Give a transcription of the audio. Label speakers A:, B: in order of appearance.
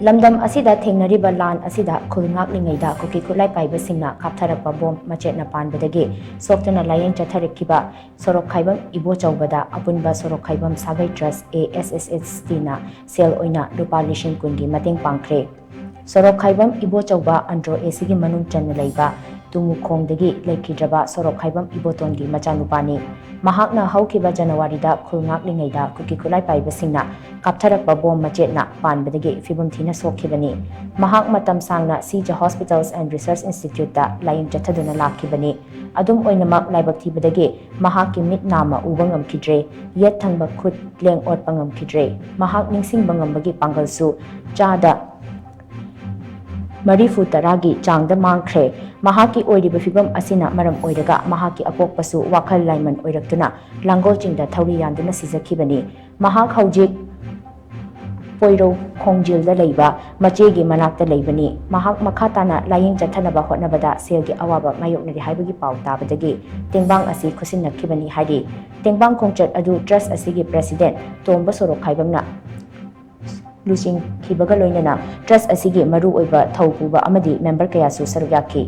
A: Lamdam asida thengnariba laan asida Khul Ngaklingeida Kuki khutlai paiba shingna kaptharakpa bom Machet na Panbadagi Soktuna Layeng Chatharakhiba Sorokhaibam Ibochouba Apunba Sorokhaibam Sagei Trust ASST na shel oina lupa lishigng kungi mateng pangkhre Sorokhaibam Ibochouba andro asigi manung channa leiba tumukhongdagi leikhidraba Sorokhaibam Ibotongi machanupani mahakna haukiba January-da Khul Ngaklingeida Kuki khutlai paiba shingna kaptharakpa bom Machet na Panbadagi fibum thina sokhibani mahak matam sangna Sija Hospitals and Research Institute da Layeng Chatharakhiba lakhibani adum oinamak laibak thibadagi mahakki mit nama uba ngamkhidre yet thangba khut leng ot pangamkhidre mahak ningsingba ngambagi pangalsu chada Marifu taragi changda pangkhre mahaki oiriba fibam asina maram oiraga mahaki apokpasu wakhal laiman oiraktuna langol chingda thauri yanduna sizakhibani mahak haujik poiro khongjilda leiba machegi manakta leibani mahak makhatana Layeng Chathanaba hotnabada selgi awaba mayoknari haibagi pau tabadagi tengbang asi khusinnakhibani haidi tengbang khongchat adu trust asigi president Tomba Sorokhaibamna lishigng khibaga loinana trust asigi maru oiba thaupuba amadi member kayasu saruk yakhi